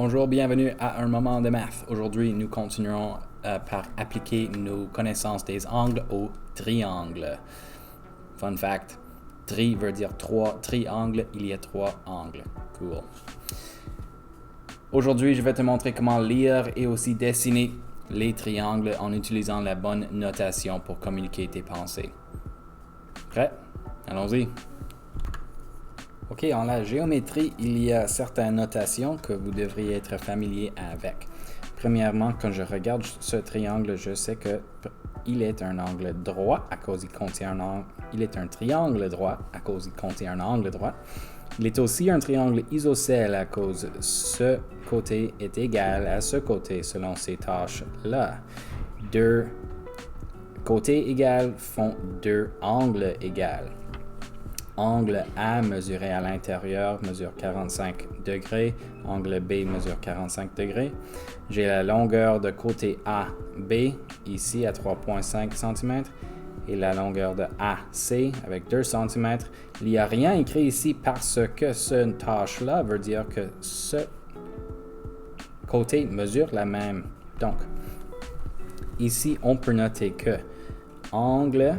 Bonjour, bienvenue à un moment de maths. Aujourd'hui, nous continuerons par appliquer nos connaissances des angles aux triangles. Fun fact, tri veut dire trois triangles, il y a trois angles. Cool. Aujourd'hui, je vais te montrer comment lire et aussi dessiner les triangles en utilisant la bonne notation pour communiquer tes pensées. Prêt? Allons-y. OK, en la géométrie, il y a certaines notations que vous devriez être familier avec. Premièrement, quand je regarde ce triangle, je sais qu'il est un angle droit à cause qu'il contient un angle. Il est un triangle droit à cause qu'il contient un angle droit. Il est aussi un triangle isocèle à cause ce côté est égal à ce côté selon ces tâches-là. Deux côtés égaux font deux angles égaux. Angle A mesuré à l'intérieur mesure 45 degrés. Angle B mesure 45 degrés. J'ai la longueur de côté AB ici à 3,5 cm et la longueur de AC avec 2 cm. Il n'y a rien écrit ici parce que cette tâche-là veut dire que ce côté mesure la même. Donc, ici, on peut noter que angle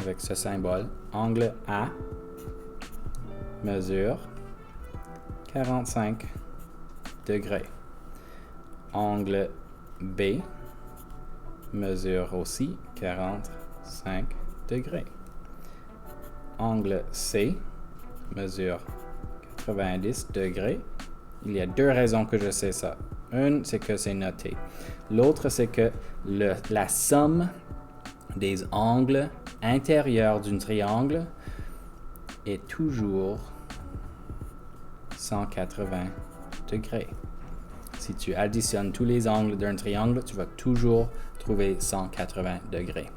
avec ce symbole, angle A mesure 45 degrés. Angle B mesure aussi 45 degrés. Angle C mesure 90 degrés. Il y a deux raisons que je sais ça. Une, c'est que c'est noté. L'autre, c'est que la somme des angles intérieurs d'un triangle est toujours 180 degrés. Si tu additionnes tous les angles d'un triangle, tu vas toujours trouver 180 degrés.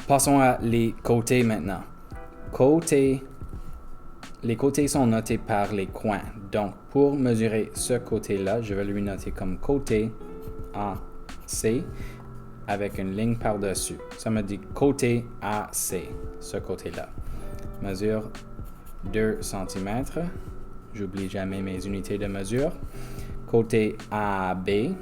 Passons à les côtés maintenant. Les côtés sont notés par les coins. Donc, pour mesurer ce côté-là, je vais lui noter comme côté AC avec une ligne par-dessus. Ça me dit côté AC, ce côté-là. Mesure 2 cm. J'oublie jamais mes unités de mesure. Côté AB.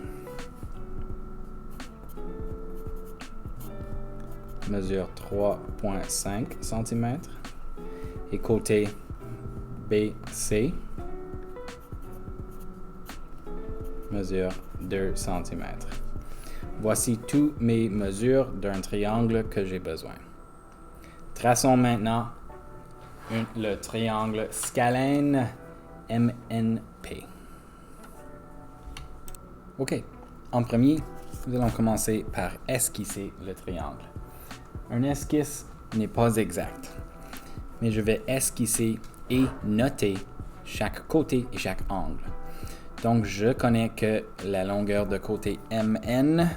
Mesure 3,5 cm. Et côté BC. Mesure 2 cm. Voici toutes mes mesures d'un triangle que j'ai besoin. Traçons maintenant le triangle scalène MNP. OK. En premier, nous allons commencer par esquisser le triangle. Un esquisse n'est pas exact, mais je vais esquisser et noter chaque côté et chaque angle. Donc, je connais que la longueur de côté MN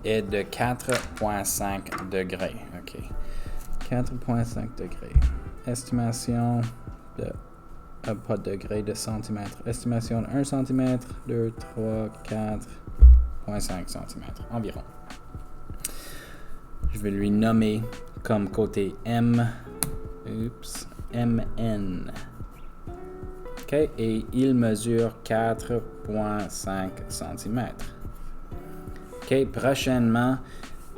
est de 4,5 degrés. OK. 4,5 degrés. Estimation de... pas de degrés, de centimètres. Estimation de 1 cm, 2, 3, 4,5 cm environ. Je vais lui nommer comme côté MN. OK, et il mesure 4,5 cm. OK, prochainement,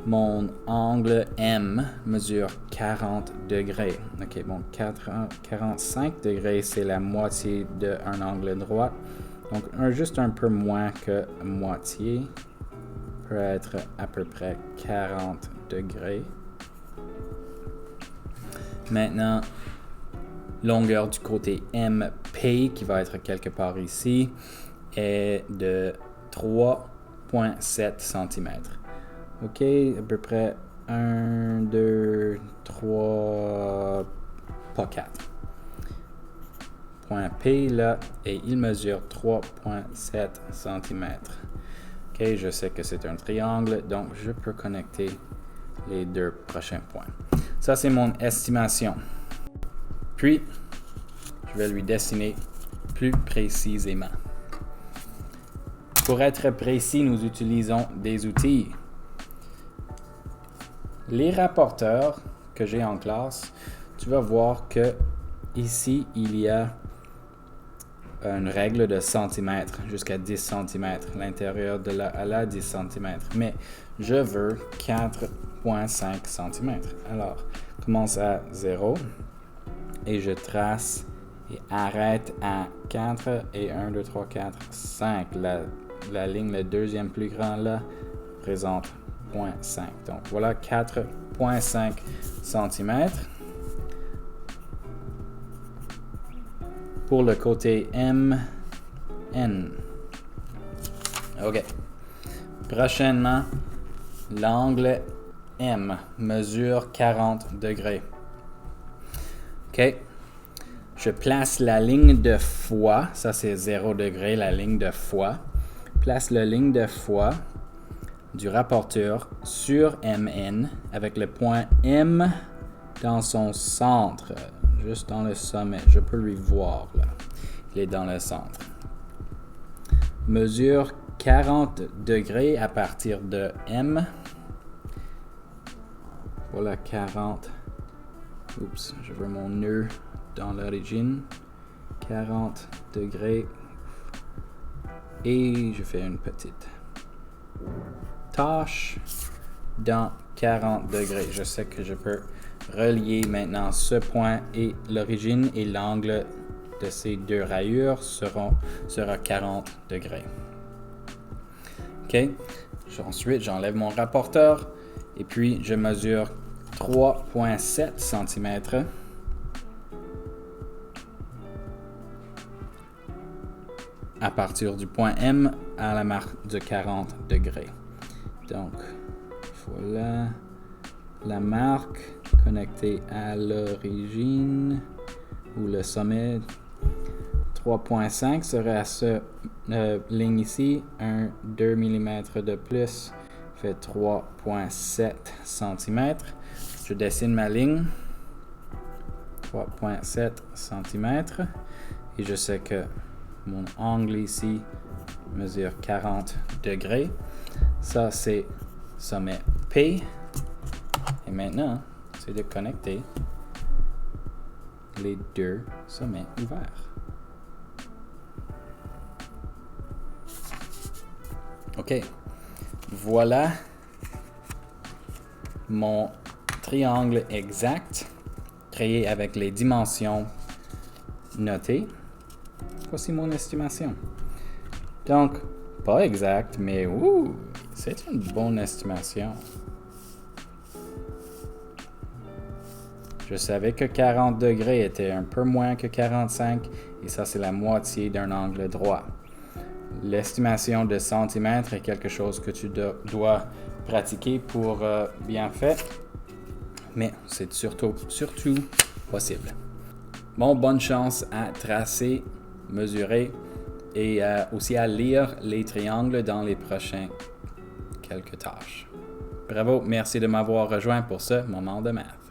mon angle M mesure 40 degrés. OK, bon, 45 degrés, c'est la moitié d'un angle droit. Donc, juste un peu moins que moitié peut être à peu près 40 degrés. Maintenant, longueur du côté MP, qui va être quelque part ici, est de 3,7 cm. OK, à peu près 1, 2, 3, pas 4. Point P là, et il mesure 3,7 cm. OK, je sais que c'est un triangle, donc je peux connecter les deux prochains points. Ça, c'est mon estimation. Puis, je vais lui dessiner plus précisément. Pour être précis, nous utilisons des outils. Les rapporteurs que j'ai en classe, tu vas voir que ici, il y a une règle de centimètres jusqu'à 10 cm, l'intérieur de la à la 10 cm, mais je veux 4,5 cm. Alors, commence à 0 et je trace et arrête à 4 et 1, 2, 3, 4, 5. La ligne, le deuxième plus grand là, présente 0,5. Donc voilà 4,5 cm. Pour le côté MN. OK. Prochainement, l'angle M mesure 40 degrés. OK. Je place la ligne de fois, ça c'est 0 degré, la ligne de fois. Place la ligne de fois du rapporteur sur MN avec le point M dans son centre, juste dans le sommet. Je peux lui voir là. Il est dans le centre. Mesure 40 degrés à partir de M. Voilà 40. Oups, je veux mon nœud dans l'origine. 40 degrés. Et je fais une petite tâche dans 40 degrés. Je sais que je peux relier maintenant ce point et l'origine et l'angle de ces deux rayures sera 40 degrés. OK. Ensuite, j'enlève mon rapporteur et puis je mesure 3,7 cm. À partir du point M à la marque de 40 degrés. Donc, voilà la marque connectée à l'origine ou le sommet. 3,5 serait à cette ligne ici. 2 mm de plus fait 3,7 cm. Je dessine ma ligne. 3,7 cm. Et je sais que mon angle ici mesure 40 degrés. Ça, c'est sommet P. Et maintenant, c'est de connecter les deux sommets ouverts. OK. Voilà mon triangle exact créé avec les dimensions notées. Voici mon estimation. Donc, pas exact, mais c'est une bonne estimation. Je savais que 40 degrés était un peu moins que 45, et ça, c'est la moitié d'un angle droit. L'estimation de centimètres est quelque chose que tu dois pratiquer pour bien faire, mais c'est surtout possible. Bon, bonne chance à tracer, mesurer et aussi à lire les triangles dans les prochains quelques tâches. Bravo, merci de m'avoir rejoint pour ce moment de maths.